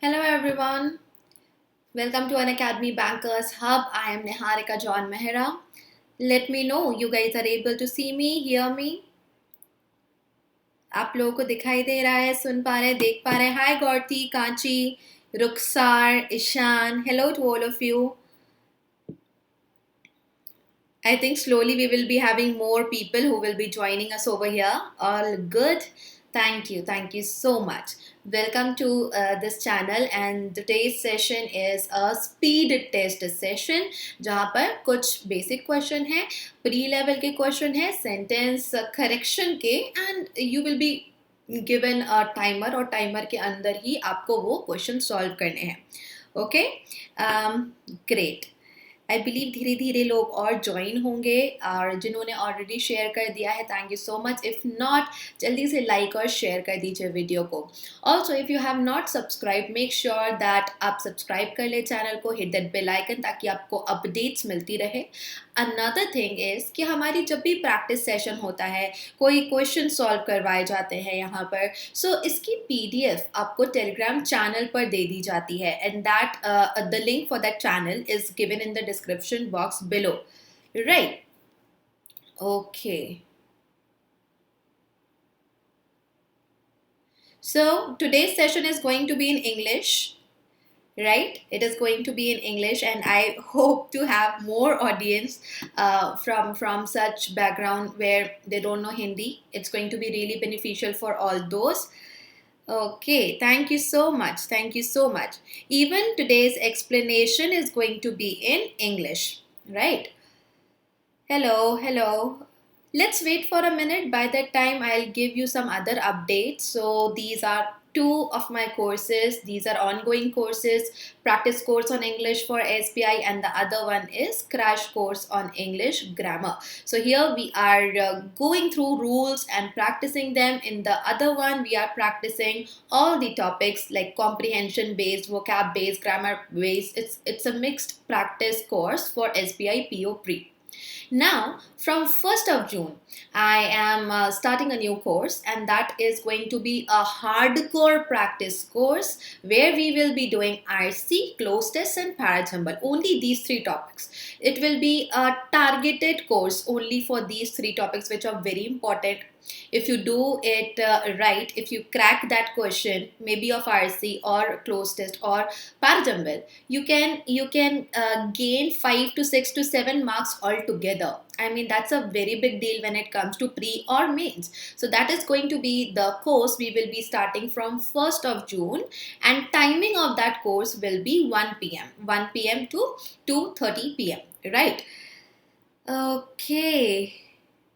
Hello everyone, welcome to Unacademy Bankers Hub. I am Niharika John Mehra. Let me know you guys are able to see me, hear me. आप लोगों को दिखाई दे रहा है, सुन पा रहे हैं, देख पा रहे हैं. Hi Gaurti, Kanchi, Ruksar, Ishan. Hello to all of you. I think slowly we will be having more people who will be joining us over here. All good. Thank you so much. Welcome to this channel, and today's session is a speed test session जहाँ पर कुछ basic question है, pre-level के question है, sentence correction के, and you will be given a timer और timer के अंदर ही आपको वो question solve करने हैं. Okay, great. आई बिलीव धीरे धीरे लोग और ज्वाइन होंगे, और जिन्होंने ऑलरेडी शेयर कर दिया है thank you so much. If not, जल्दी से लाइक और शेयर कर दीजिए वीडियो को. Also if you have not subscribe, make sure that आप सब्सक्राइब कर ले चैनल को, हिट दैट बेल आइकन ताकि आपको अपडेट्स मिलती रहे. अनदर थिंग इज़ कि हमारी जब भी प्रैक्टिस सेशन होता है, कोई क्वेश्चन सॉल्व करवाए जाते हैं यहाँ पर, सो इसकी PDF आपको टेलीग्राम चैनल पर दे दी जाती है, and that the link for that channel is given in the description box below. Right, okay. So today's session is going to be in English, right? It is going to be in English, and I hope to have more audience from such background where they don't know Hindi. It's going to be really beneficial for all those. Okay, thank you so much. Thank you so much. Even today's explanation is going to be in English, right? Hello. Let's wait for a minute. By that time, I'll give you some other updates. So these are two of my courses. These are ongoing courses. Practice course on English for SBI, and the other one is crash course on English grammar. So here we are going through rules and practicing them. In the other one, we are practicing all the topics like comprehension based, vocab based, grammar based. It's a mixed practice course for SBI PO Pre. Now, from 1st of June, I am starting a new course, and that is going to be a hardcore practice course where we will be doing RC, close test, and parajumble. Only these three topics. It will be a targeted course only for these three topics, which are very important. If you do it right, if you crack that question, maybe of RC or close test or parajumble, you can gain 5 to 6 to 7 marks altogether. I mean, that's a very big deal when it comes to pre or mains. So that is going to be the course we will be starting from 1st of June, and timing of that course will be 1 p.m. to 2:30 p.m. Right? Okay.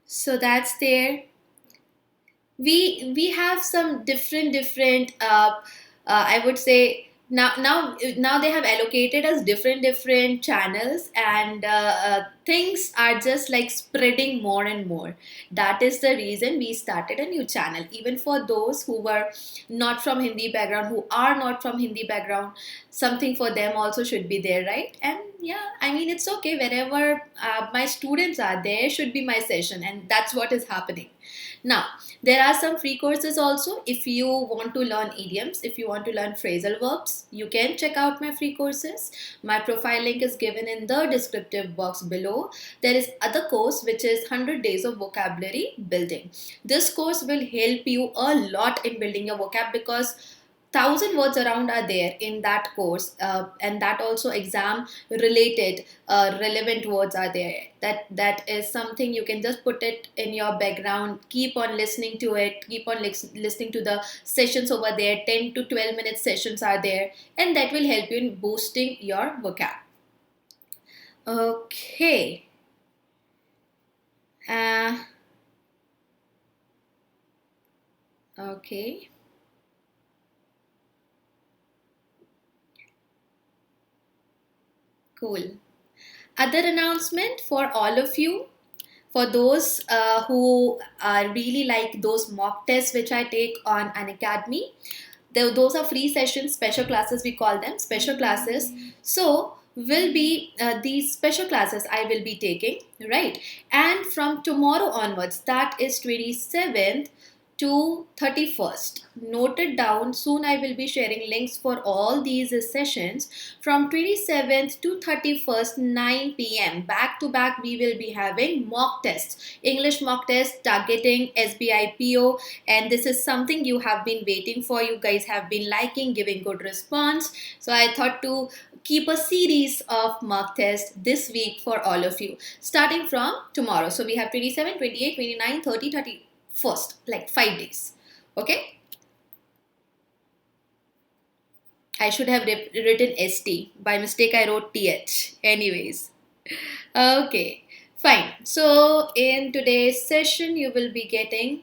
So that's there. We have some different I would say now they have allocated us different channels, and things are just like spreading more and more. That is the reason we started a new channel, even for those who were not from Hindi background, who are not from Hindi background. Something for them also should be there, right? And yeah, I mean, it's okay. Wherever my students are, there should be my session, and that's what is happening. Now, there are some free courses also. If you want to learn idioms, if you want to learn phrasal verbs, you can check out my free courses. My profile link is given in the descriptive box below. There is other course which is 100 days of vocabulary building. This course will help you a lot in building your vocab, because 1,000 words around are there in that course, and that also exam related relevant words are there. That is something you can just put it in your background, keep on listening to it, keep on listening to the sessions over there. 10 to 12 minute sessions are there, and that will help you in boosting your vocab. Okay. Okay. Cool. Other announcement for all of you, for those who really like those mock tests which I take on Unacademy. Those are free sessions, special classes we call them, special classes. So will be these special classes I will be taking, right? And from tomorrow onwards, that is 27th, to 31st. Note it down. Soon I will be sharing links for all these sessions. From 27th to 31st, 9 p.m. Back to back, we will be having mock tests. English mock test targeting SBI PO. And this is something you have been waiting for. You guys have been liking, giving good response. So I thought to keep a series of mock tests this week for all of you, starting from tomorrow. So we have 27, 28, 29, 30, 30. First, like 5 days. Okay, I should have written ST. By mistake, I wrote TH. Anyways, okay, fine. So, in today's session, you will be getting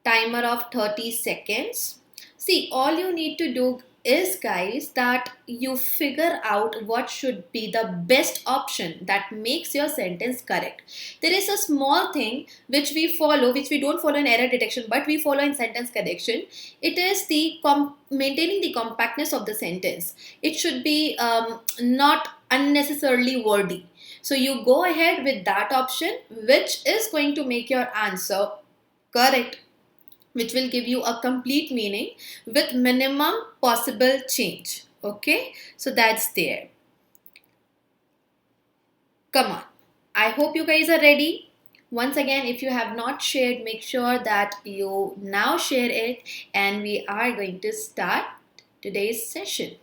timer of 30 seconds. See, all you need to do is, guys, that you figure out what should be the best option that makes your sentence correct. There is a small thing which we follow, which we don't follow in error detection, but we follow in sentence correction. It is the maintaining the compactness of the sentence. It should be not unnecessarily wordy. So you go ahead with that option, which is going to make your answer correct, which will give you a complete meaning with minimum possible change. Okay, so that's there. Come on, I hope you guys are ready. Once again, if you have not shared, make sure that you now share it, and we are going to start today's session.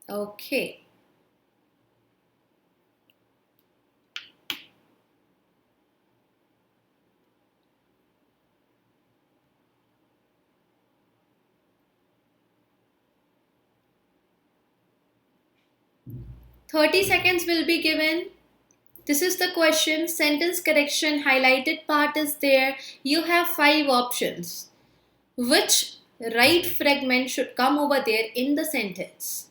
Okay. 30 seconds will be given. This is the question. Sentence correction highlighted part is there. You have 5 options. Which right fragment should come over there in the sentence?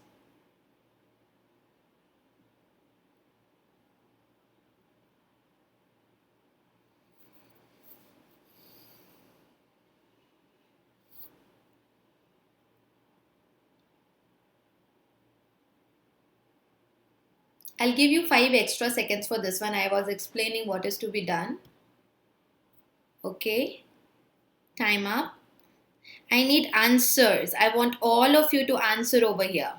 I'll give you 5 extra seconds for this one. I was explaining what is to be done. Okay. Time up. I need answers. I want all of you to answer over here.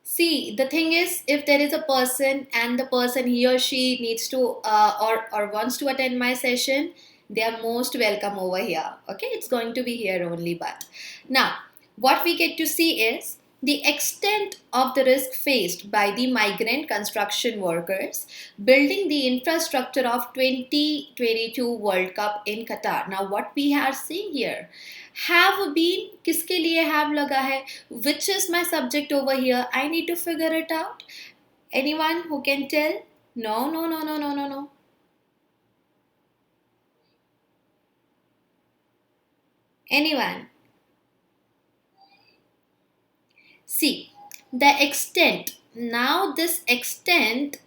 See, the thing is, if there is a person and the person, he or she needs to or wants to attend my session, they are most welcome over here. Okay, it's going to be here only. But now, what we get to see is the extent of the risk faced by the migrant construction workers building the infrastructure of 2022 World Cup in Qatar. Now, what we are seeing here, have been, किसके लिए have लगा है, which is my subject over here. I need to figure it out. Anyone who can tell? No, no, no, no, no, no, no. Anyone? See, the extent. Now this extent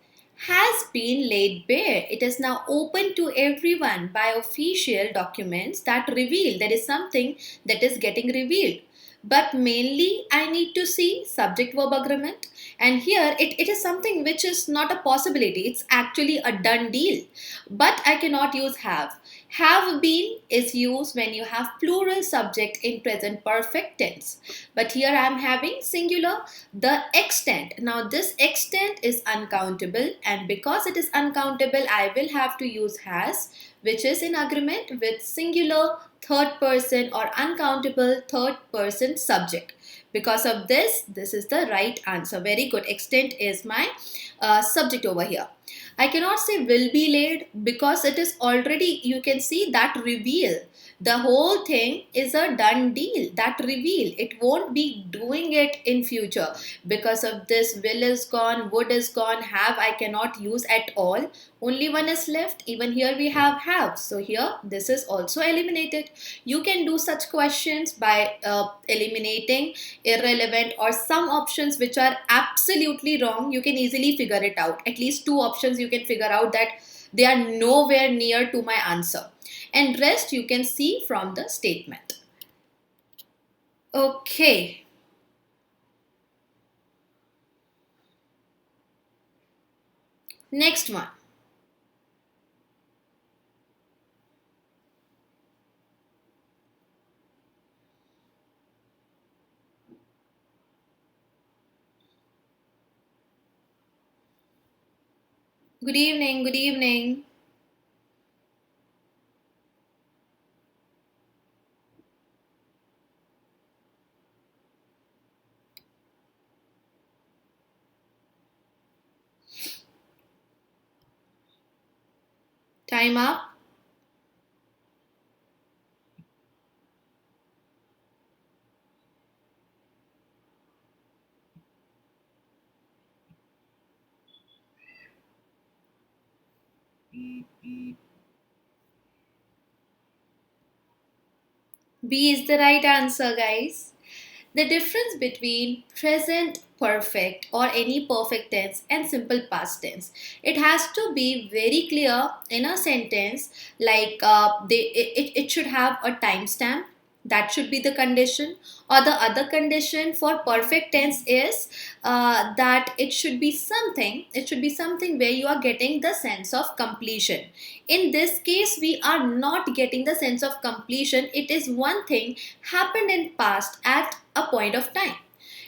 has been laid bare. It is now open to everyone by official documents that reveal there is something that is getting revealed. But mainly I need to see subject verb agreement, and here it is something which is not a possibility, it's actually a done deal. But I cannot use have. Have been is used when you have plural subject in present perfect tense. But here I am having singular, the extent. Now this extent is uncountable, and because it is uncountable, I will have to use has, which is in agreement with singular third person or uncountable third person subject. Because of this is the right answer. Very good. Extent is my subject over here. I cannot say will be laid because it is already, you can see that reveal. The whole thing is a done deal. That reveal. It won't be doing it in future. Because of this, will is gone, would is gone, have I cannot use at all. Only one is left. Even here we have. So here this is also eliminated. You can do such questions by eliminating irrelevant or some options which are absolutely wrong. You can easily figure it out. At least two options you can figure out that they are nowhere near to my answer. And rest you can see from the statement. Okay. Next one. Good evening. Good evening. Time up. B is the right answer, guys. The difference between present perfect or any perfect tense and simple past tense. It has to be very clear in a sentence, like it should have a timestamp. That should be the condition. Or the other condition for perfect tense is that it should be something where you are getting the sense of completion. In this case, we are not getting the sense of completion. It is one thing happened in past at a point of time.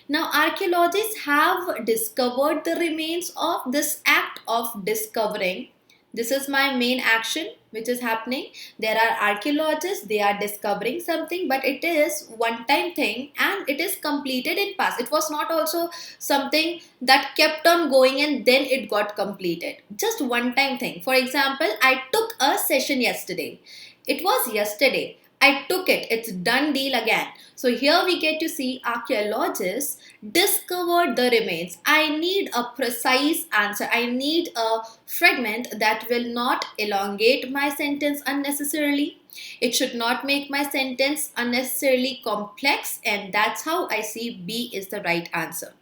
Now, archaeologists have discovered the remains of this act of discovering. This is my main action which is happening. There are archaeologists, they are discovering something, but it is one time thing and it is completed in past. It was not also something that kept on going and then it got completed. Just one time thing. For example, I took a session yesterday. It was yesterday. I took it. It's done deal again. So here we get to see archaeologists discovered the remains. I need a precise answer. I need a fragment that will not elongate my sentence unnecessarily. It should not make my sentence unnecessarily complex, and that's how I see B is the right answer.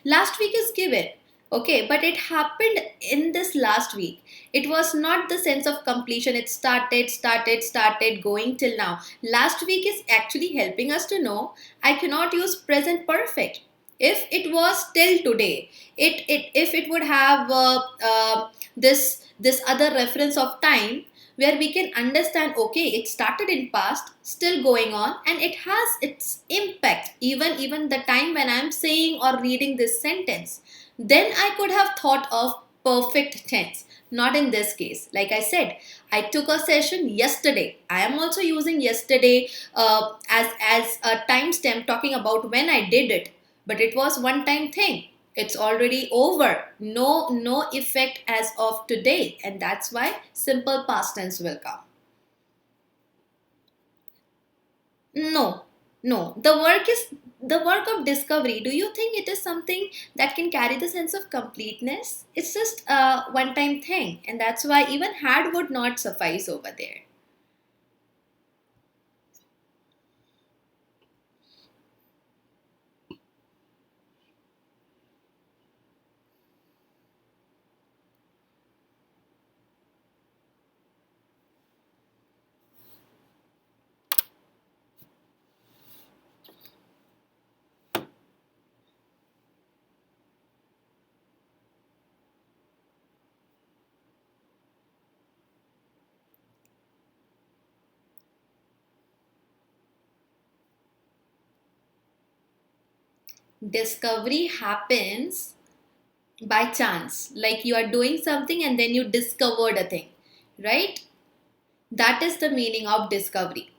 Last week is given. Okay, but it happened in this last week. It was not the sense of completion. It started going till now. Last week is actually helping us to know I cannot use present perfect. If it was till today, if it would have this other reference of time where we can understand, okay, it started in past, still going on, and it has its impact even the time when I'm saying or reading this sentence, then I could have thought of perfect tense. Not in this case. Like I said, I took a session yesterday. I am also using yesterday as a timestamp talking about when I did it. But it was one time thing. It's already over. No effect as of today. And that's why simple past tense will come. No, no. The work of discovery. Do you think it is something that can carry the sense of completeness? It's just a one-time thing, and that's why even had would not suffice over there. Discovery happens by chance, like you are doing something and then you discovered a thing, right? That is the meaning of discovery.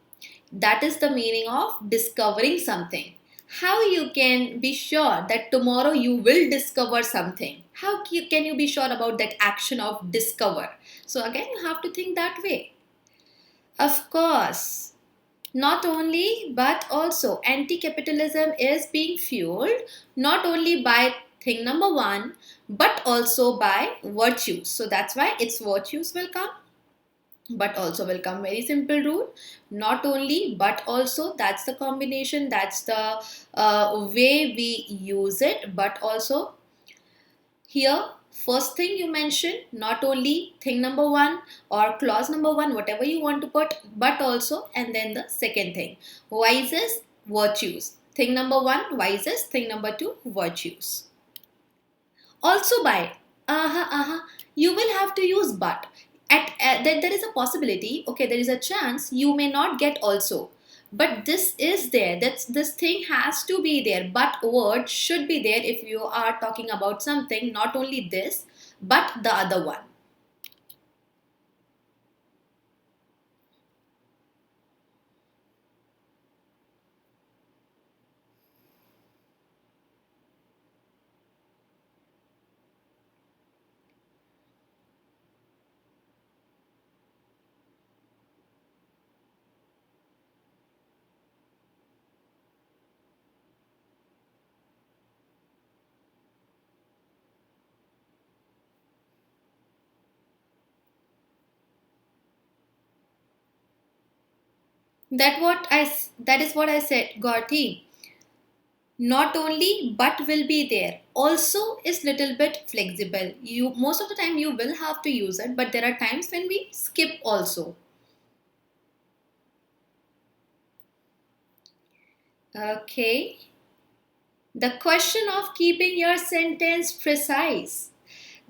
That is the meaning of discovering something. How you can be sure that tomorrow you will discover something? How can you be sure about that action of discover? So again, you have to think that way. Of course, not only but also anti-capitalism is being fueled not only by thing number one, but also by virtues. So that's why its virtues will come, but also will come. Very simple rule. Not only, but also. That's the combination. That's the way we use it. But also, here, first thing you mentioned, not only thing number one or clause number one, whatever you want to put, but also, and then the second thing, vices, virtues. Thing number one, vices. Thing number two, virtues. Also by, you will have to use but. That there is a possibility, okay, there is a chance you may not get also. But this is there. This thing has to be there. But word should be there if you are talking about something, not only this, but the other one. That is what I said, Gaurav. Not only but will be there, also is little bit flexible. You most of the time you will have to use it, but there are times when we skip also. Okay, the question of keeping your sentence precise.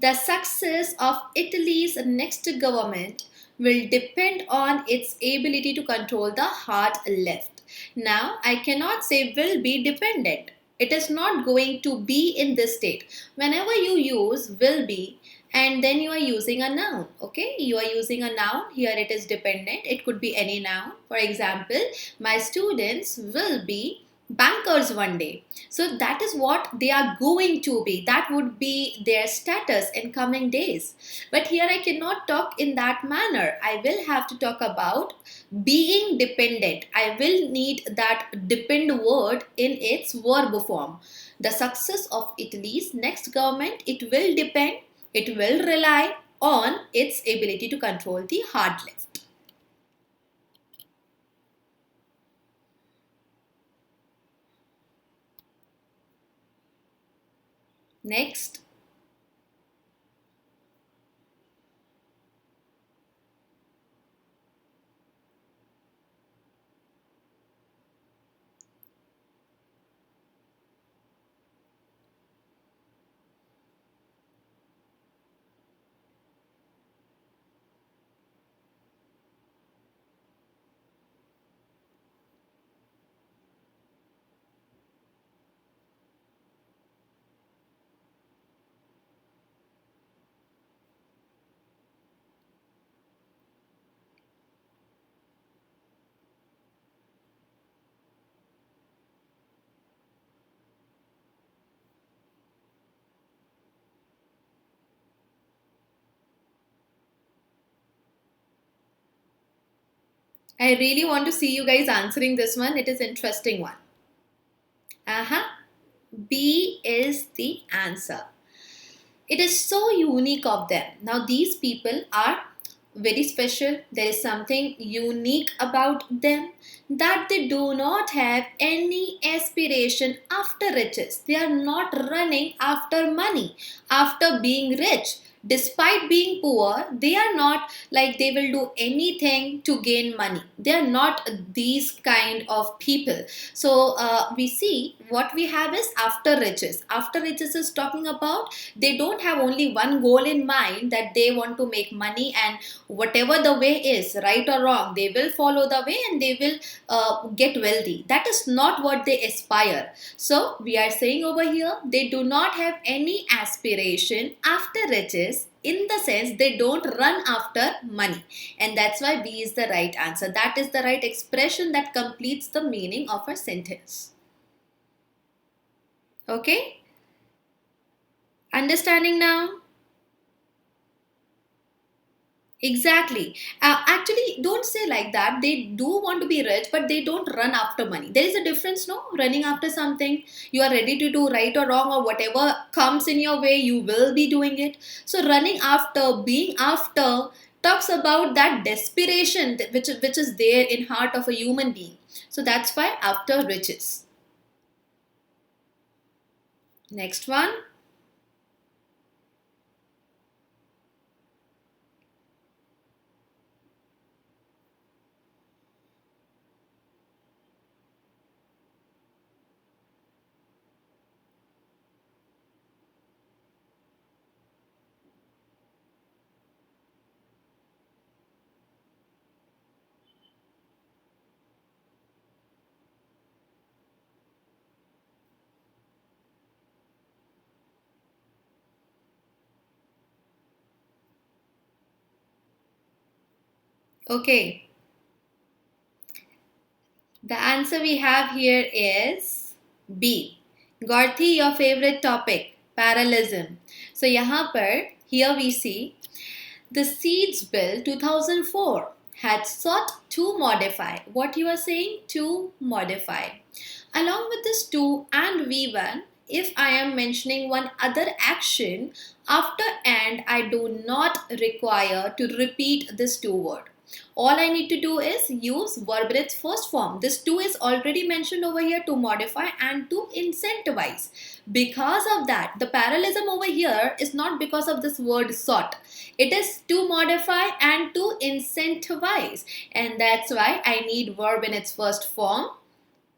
The success of Italy's next government will depend on its ability to control the hard left. Now, I cannot say will be dependent. It is not going to be in this state. Whenever you use will be, and then you are using a noun, okay? You are using a noun. Here it is dependent. It could be any noun. For example, my students will be bankers one day. So that is what they are going to be. That would be their status in coming days. But here I cannot talk in that manner. I will have to talk about being dependent. I will need that depend word in its verb form. The success of Italy's next government, it will depend, it will rely on its ability to control the hard left. Next. I really want to see you guys answering this one. It is interesting one. Uh-huh. B is the answer. It is so unique of them. Now these people are very special. There is something unique about them, that they do not have any aspiration after riches. They are not running after money, after being rich. Despite being poor, they are not like they will do anything to gain money. They are not these kind of people. So we see what we have is after riches. After riches is talking about they don't have only one goal in mind, that they want to make money, and whatever the way is, right or wrong, they will follow the way and they will get wealthy. That is not what they aspire. So we are saying over here, they do not have any aspiration after riches, in the sense they don't run after money. And that's why B is the right answer. That is the right expression that completes the meaning of a sentence. Okay? Understanding now? Exactly. Actually, don't say say like that. They do want to be rich, but they don't run after money. There is a difference, no? Running after something, you are ready to do right or wrong, or whatever comes in your way, you will be doing it. So running after, being after, talks about that desperation which is there in heart of a human being. So that's why after riches. Next one. Okay, the answer we have here is B. Gorthi, your favorite topic, parallelism. So यहाँ पर, here we see the Seeds Bill 2004 had sought to modify. What you are saying? To modify. Along with this 2 and V1, if I am mentioning one other action, after and I do not require to repeat this 2 word. All I need to do is use verb in its first form. This 2 is already mentioned over here, to modify and to incentivize. Because of that, the parallelism over here is not because of this word sought. It is to modify and to incentivize. And that's why I need verb in its first form.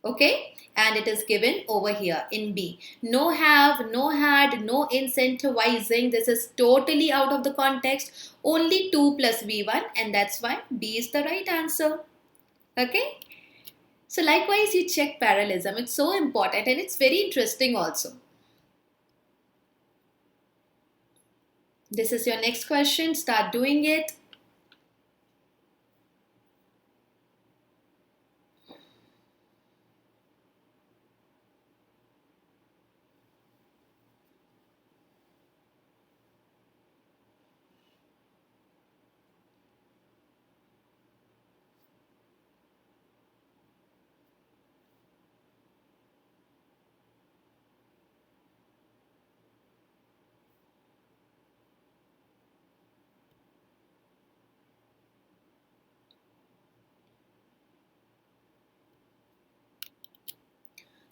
Okay, and it is given over here in B. No have, no had, no incentivizing. This is totally out of the context. Only 2 plus V1, and that's why B is the right answer. Okay, so likewise you check parallelism. It's so important and it's very interesting also. This is your next question. Start doing it.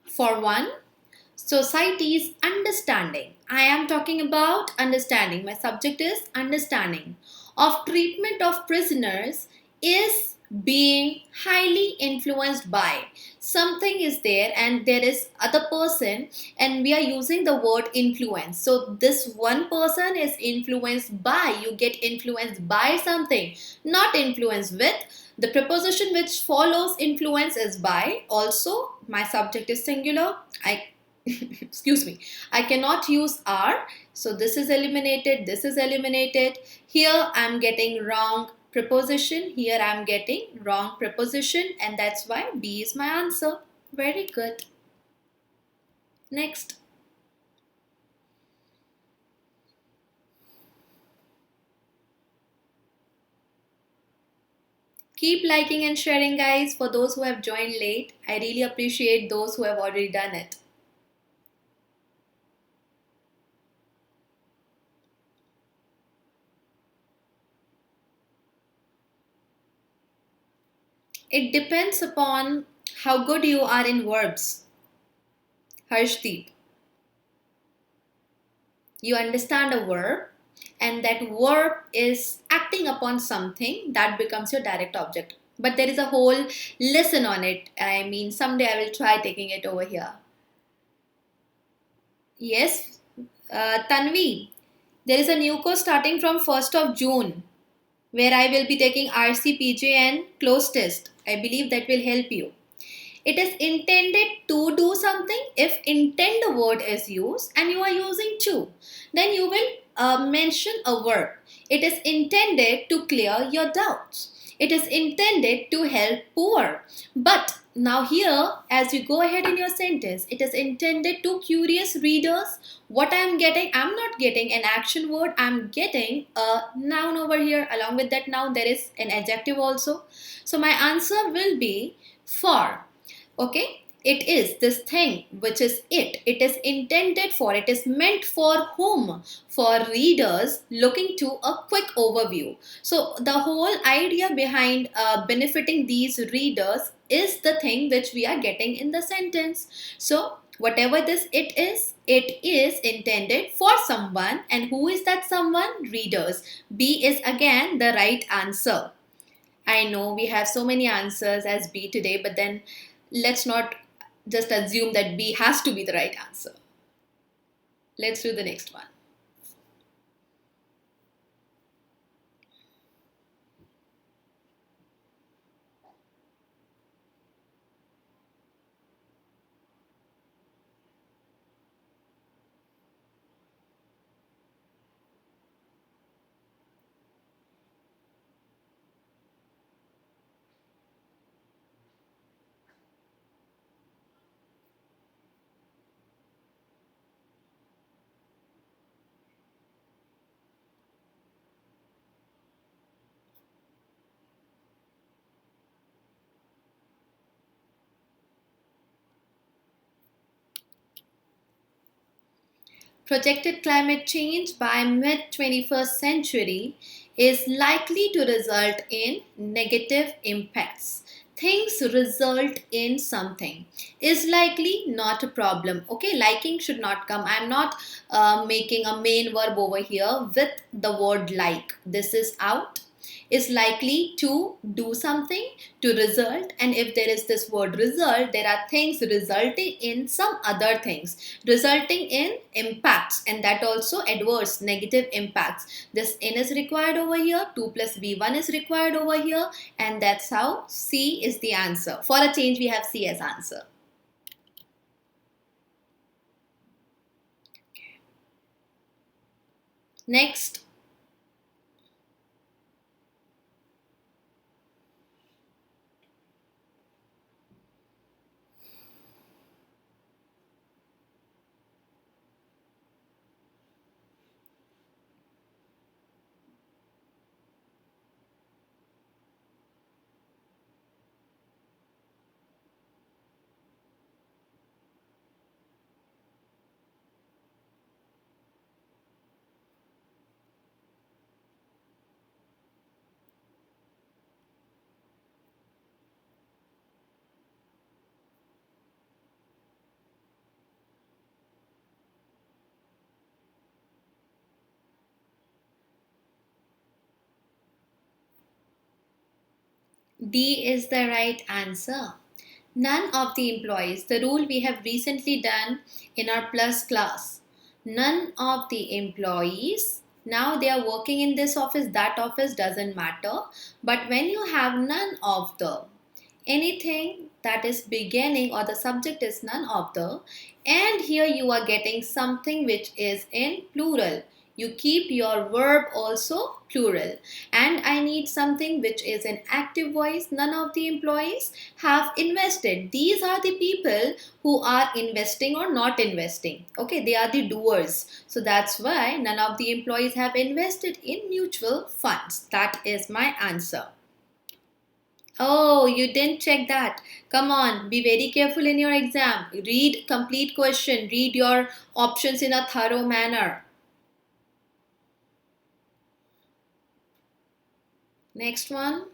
For one, society's understanding. I am talking about understanding. My subject is understanding of treatment of prisoners is being highly influenced by. Something is there and there is other person, and we are using the word influence. So this one person is influenced by, you get influenced by something, not influenced with. The preposition which follows influence is by. Also, my subject is singular. Excuse me, I cannot use are. So this is eliminated, this is eliminated. Here I'm getting wrong preposition, here I'm getting wrong preposition, and that's why B is my answer. Very good. Next. Keep liking and sharing, guys, for those who have joined late. I really appreciate those who have already done it. It depends upon how good you are in verbs. Harshdeep, you understand a verb, and that verb is acting upon something, that becomes your direct object. But there is a whole lesson on it. I mean, someday I will try taking it over here. Yes, Tanvi, there is a new course starting from 1st of June where I will be taking RCPJ and close test. I believe that will help you. It is intended to do something. If intend a word is used and you are using to, then you will mention a verb. It is intended to clear your doubts. It is intended to help poor. But Now here, as you go ahead in your sentence, it is intended to curious readers. What I'm getting, I'm not getting an action word, I'm getting a noun over here. Along with that noun, there is an adjective also. So my answer will be for. Okay, it is this thing which is it is intended for, it is meant for whom? For readers looking to a quick overview. So the whole idea behind benefiting these readers is the thing which we are getting in the sentence. So whatever this it is intended for someone, and who is that someone? Readers. B is again the right answer. I know we have so many answers as B today, but then let's not just assume that B has to be the right answer. Let's do the next one. Projected climate change by mid 21st century is likely to result in negative impacts. Things result in something. Is likely not a problem. Okay, liking should not come. I'm not making a main verb over here with the word like. This is out. Is likely to do something, to result, and if there is this word result, there are things resulting in some other things, resulting in impacts, and that also adverse negative impacts. This n is required over here, 2 plus v1 is required over here, and that's how C is the answer. For a change, we have C as answer. Next, D is the right answer. None of the employees, the rule we have recently done in our plus class, none of the employees, now they are working in this office, that office, doesn't matter. But when you have none of the, anything that is beginning or the subject is none of the, and here you are getting something which is in plural, you keep your verb also plural, and I need something which is an active voice. None of the employees have invested. These are the people who are investing or not investing. Okay, they are the doers. So that's why none of the employees have invested in mutual funds. That is my answer. Oh, you didn't check that. Come on, be very careful in your exam. Read complete question. Read your options in a thorough manner. Next one.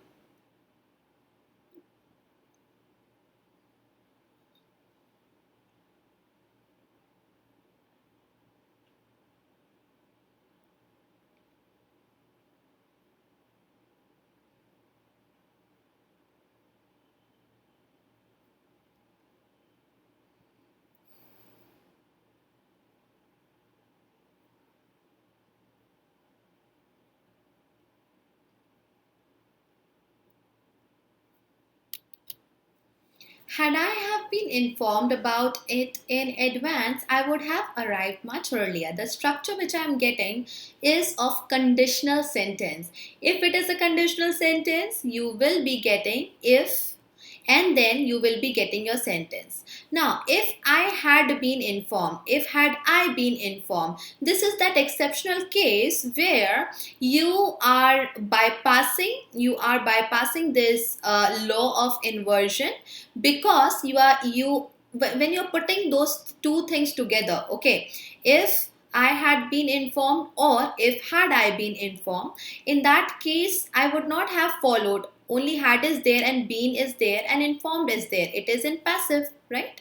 Had I have been informed about it in advance, I would have arrived much earlier. The structure which I am getting is of conditional sentence. If it is a conditional sentence, you will be getting if and then you will be getting your sentence. Now, if I had been informed, if had I been informed, this is that exceptional case where you are bypassing this law of inversion, because when you're putting those two things together, okay, if I had been informed or if had I been informed, in that case I would not have followed. Only had is there and been is there and informed is there. It is in passive, right?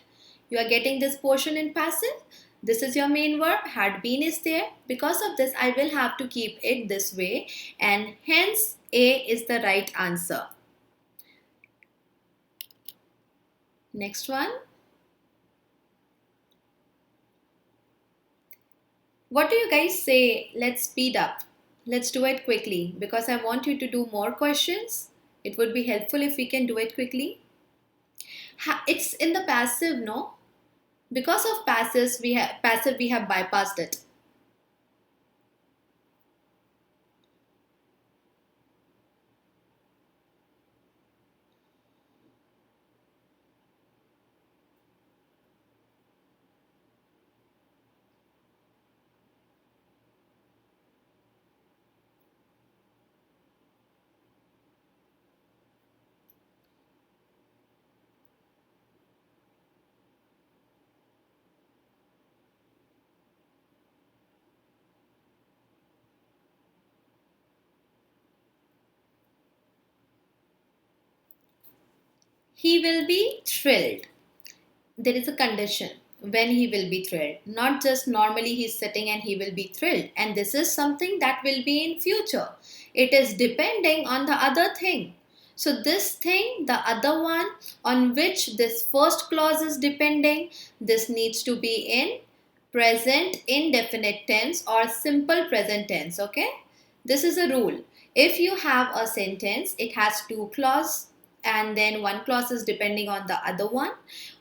You are getting this portion in passive. This is your main verb. Had been is there. Because of this, I will have to keep it this way, and hence A is the right answer. Next one. What do you guys say? Let's speed up. Let's do it quickly because I want you to do more questions. It would be helpful if we can do it quickly. It's in the passive, no? Because of passive we have bypassed it. He will be thrilled. There is a condition when he will be thrilled. Not just normally he's sitting and he will be thrilled. And this is something that will be in future. It is depending on the other thing. So this thing, the other one on which this first clause is depending, this needs to be in present indefinite tense or simple present tense, okay? This is a rule. If you have a sentence, it has two clauses and then one clause is depending on the other one.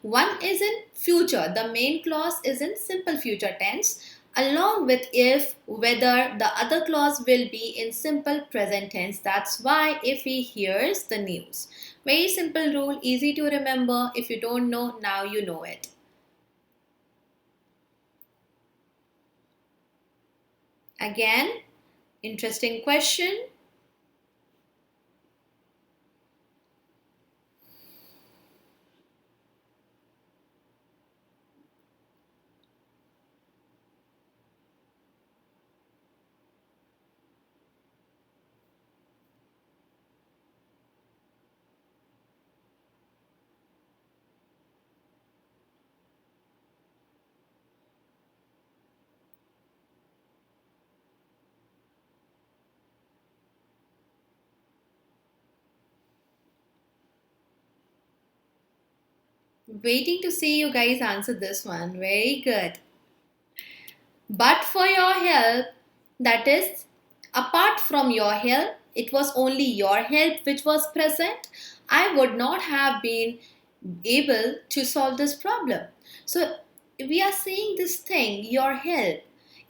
One is in future. The main clause is in simple future tense along with if, whether, the other clause will be in simple present tense. That's why if he hears the news. Very simple rule, easy to remember. If you don't know, now you know it. Again, interesting question. Waiting to see you guys answer this one. Very good. But for your help, that is, apart from your help, it was only your help which was present. I would not have been able to solve this problem. So we are saying this thing, your help.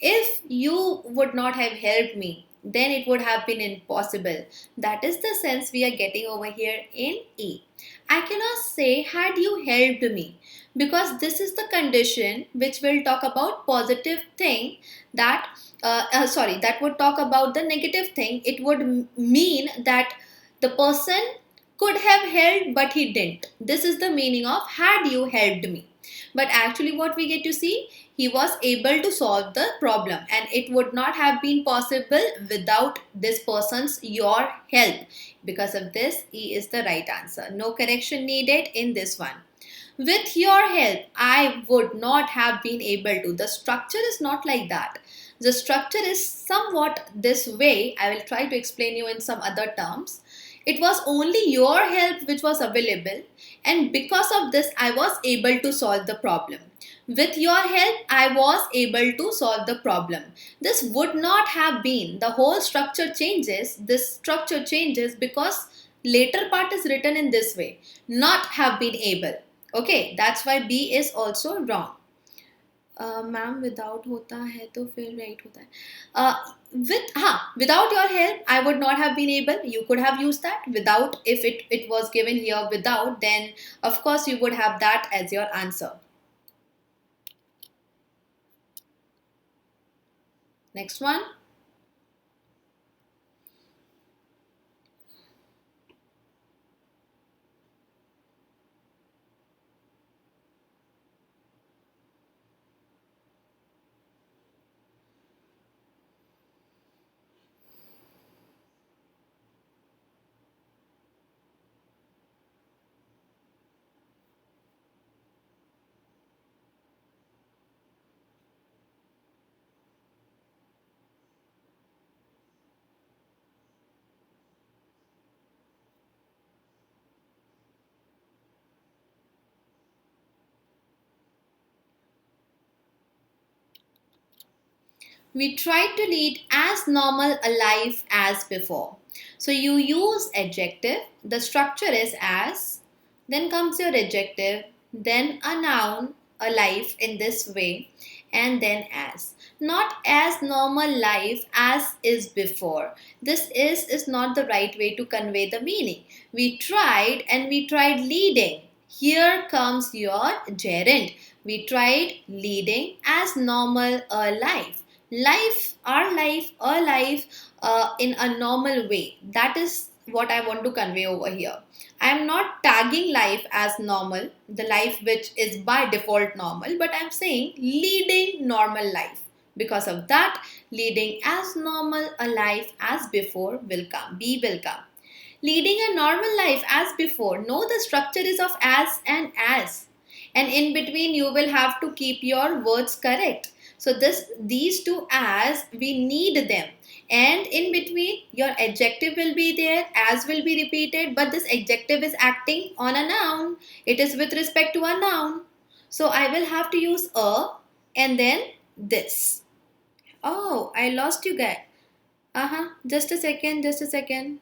If you would not have helped me, then it would have been impossible. That is the sense we are getting over here in E. I cannot say had you helped me because this is the condition which will talk about positive thing that that would talk about the negative thing. It would mean that the person could have helped but he didn't. This is the meaning of had you helped me. But actually what we get to see, he was able to solve the problem and it would not have been possible without this person's your help. Because of this, E is the right answer. No correction needed in this one. With your help, I would not have been able to. The structure is not like that. The structure is somewhat this way. I will try to explain you in some other terms. It was only your help which was available, and because of this, I was able to solve the problem. With your help, I was able to solve the problem. This would not have been. The whole structure changes. This structure changes because later part is written in this way. Not have been able. Okay, that's why B is also wrong. Ma'am without होता है तो फिर right होता है with हाँ without your help I would not have been able. You could have used that without. If it was given here without, then of course you would have that as your answer. Next one. We try to lead as normal a life as before. So you use adjective, the structure is as, then comes your adjective, then a noun, a life in this way, and then as. Not as normal life as is before. This is not the right way to convey the meaning. We tried and we tried leading. Here comes your gerund. We tried leading as normal a life. Life, our life, a life in a normal way. That is what I want to convey over here. I am not tagging life as normal, the life which is by default normal, but I am saying leading normal life. Because of that, leading as normal a life as before will come. Be will come. Leading a normal life as before. No, the structure is of as and as. And in between, you will have to keep your words correct. So these two as we need them. And in between, your adjective will be there, as will be repeated, but this adjective is acting on a noun. It is with respect to a noun. So I will have to use a and then this. Oh, I lost you guys. Uh-huh. Just a second, just a second.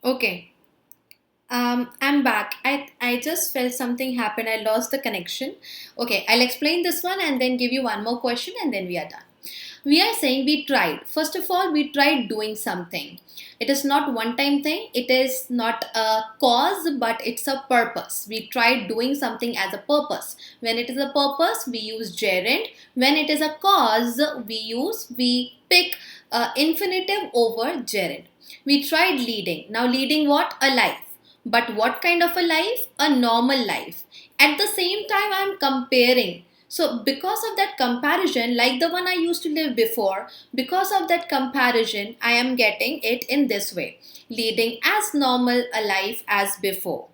Okay. I'm back. I just felt something happen. I lost the connection. Okay, I'll explain this one and then give you one more question and then we are done. We are saying we tried. First of all, we tried doing something. It is not one time thing. It is not a cause, but it's a purpose. We tried doing something as a purpose. When it is a purpose, we use gerund. When it is a cause, we pick infinitive over gerund. We tried leading. Now leading what? A life. But what kind of a life? A normal life. At the same time, I am comparing. So, because of that comparison, like the one I used to live before, because of that comparison, I am getting it in this way, leading as normal a life as before.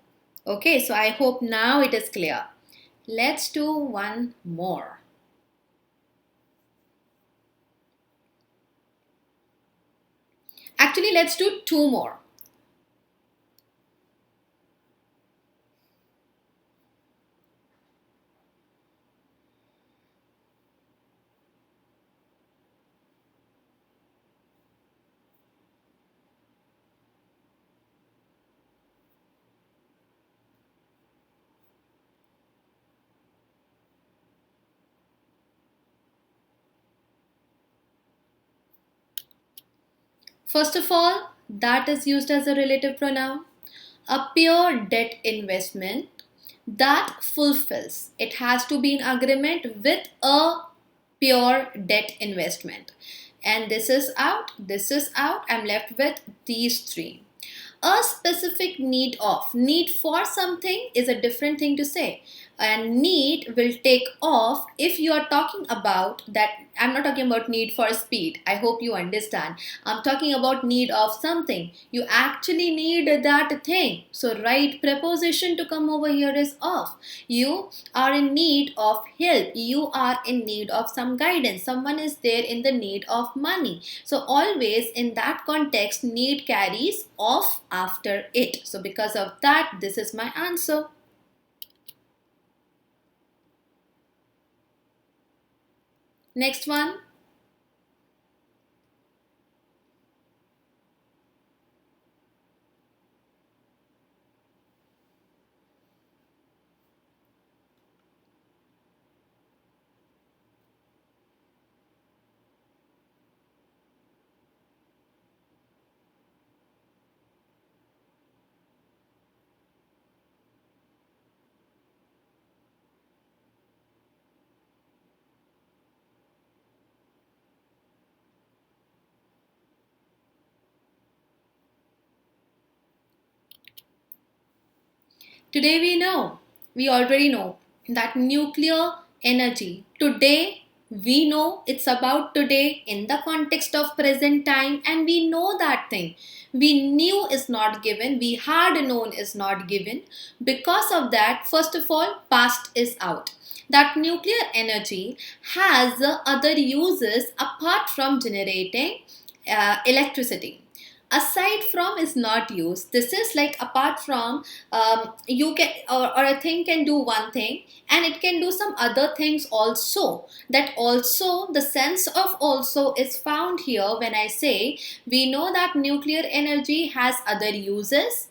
Okay, so I hope now it is clear. Let's do one more. Actually, let's do two more. First of all, that is used as a relative pronoun. A pure debt investment. that fulfills. It has to be in agreement with a pure debt investment. And this is out. I'm left with these three. A specific need for something is a different thing to say, and need will take off if you are talking about that. I'm not talking about need for speed, I hope you understand. I'm talking about need of something. You actually need that thing, so right preposition to come over here is of. You are in need of help, you are in need of some guidance, someone is there in the need of money. So always in that context, need carries of after it. So because of that, this is my answer. Next one. Today we already know that nuclear energy. Today we know it's about today in the context of present time, and we know that thing. We knew is not given, we had known is not given. Because of that, first of all, past is out. That nuclear energy has other uses apart from generating electricity. Aside from is not used. This is like apart from, you can, or a thing can do one thing and it can do some other things also. That also, the sense of also is found here when I say we know that nuclear energy has other uses.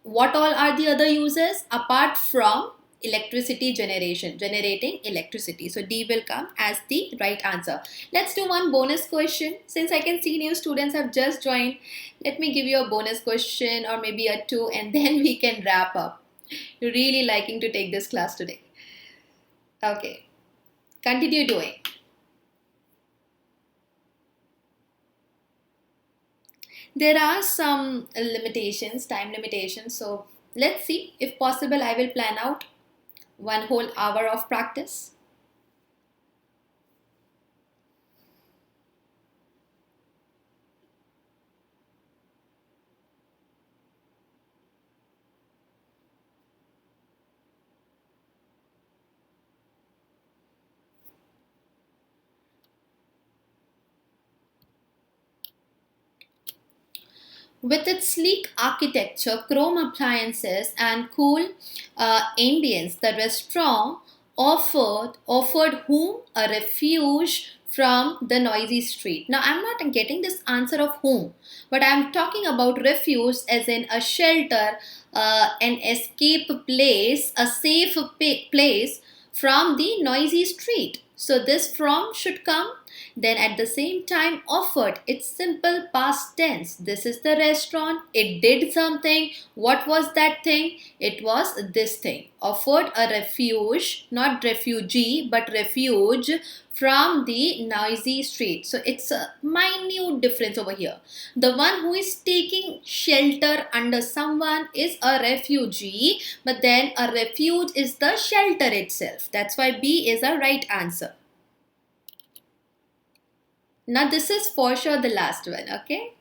What all are the other uses apart from electricity generation, generating electricity? So D will come as the right answer. Let's do one bonus question. Since I can see new students have just joined, let me give you a bonus question or maybe a two, and then we can wrap up. You're really liking to take this class today. Okay, continue doing. There are some limitations, time limitations. So let's see. If possible, I will plan out one whole hour of practice. With its sleek architecture, chrome appliances, and cool ambience, the restaurant offered whom a refuge from the noisy street. Now, I'm not getting this answer of whom, but I'm talking about refuge as in a shelter, an escape place, a safe place from the noisy street. So this from should come. Then at the same time, offered. It's simple past tense. This is the restaurant. It did something. What was that thing? It was this thing. Offered a refuge, not refugee, but refuge from the noisy street. So it's a minute difference over here. The one who is taking shelter under someone is a refugee, but then a refuge is the shelter itself. That's why B is a right answer. Now this is for sure the last one, okay?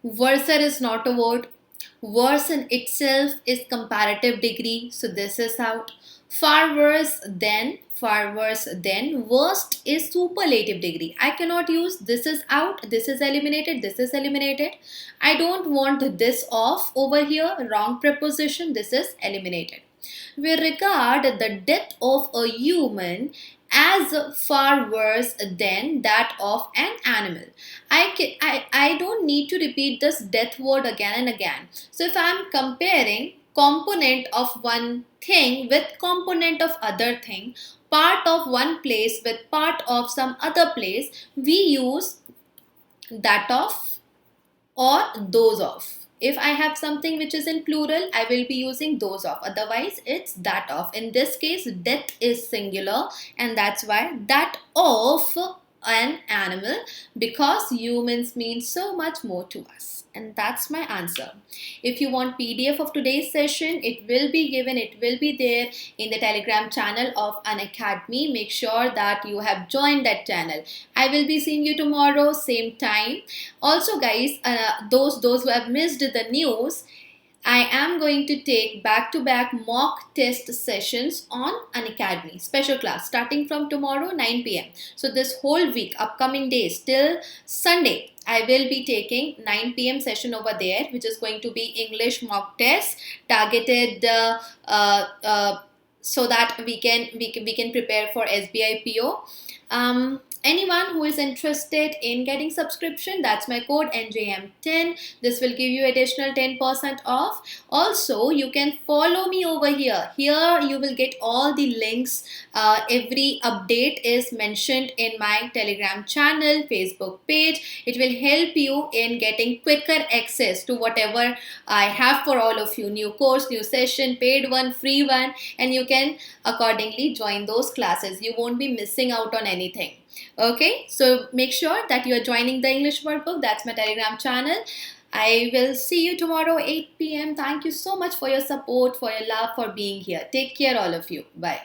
Verser is not a word. Worse in itself is comparative degree, so this is out. Far worse than, far worse than. Worst is superlative degree. I cannot use, this is out, this is eliminated, this is eliminated. I don't want this off over here, wrong preposition, this is eliminated. We regard the death of a human as far worse than that of an animal. I don't need to repeat this death word again and again. So if I'm comparing component of one thing with component of other thing, part of one place with part of some other place, we use that of or those of. If I have something which is in plural, I will be using those of. Otherwise, it's that of. In this case, death is singular, and that's why that of an animal, because humans mean so much more to us. And that's my answer. If you want PDF of today's session, it will be given, it will be there in the Telegram channel of Unacademy. Make sure that you have joined that channel. I will be seeing you tomorrow, same time. Also guys, those who have missed the news, I am going to take back-to-back mock test sessions on Unacademy, special class starting from tomorrow 9 p.m. So this whole week, upcoming days till Sunday, I will be taking 9 p.m. session over there, which is going to be English mock test targeted so that we can prepare for SBI PO. Anyone who is interested in getting subscription, that's my code NJM10. This will give you additional 10% off. Also, you can follow me over here. Here you will get all the links. Every update is mentioned in my Telegram channel, Facebook page. It will help you in getting quicker access to whatever I have for all of you. New course, new session, paid one, free one, and you can accordingly join those classes. You won't be missing out on anything. Okay, so make sure that you are joining the English workbook. That's my Telegram channel. I will see you tomorrow 8 p.m. Thank you so much for your support, for your love, for being here. Take care all of you. Bye.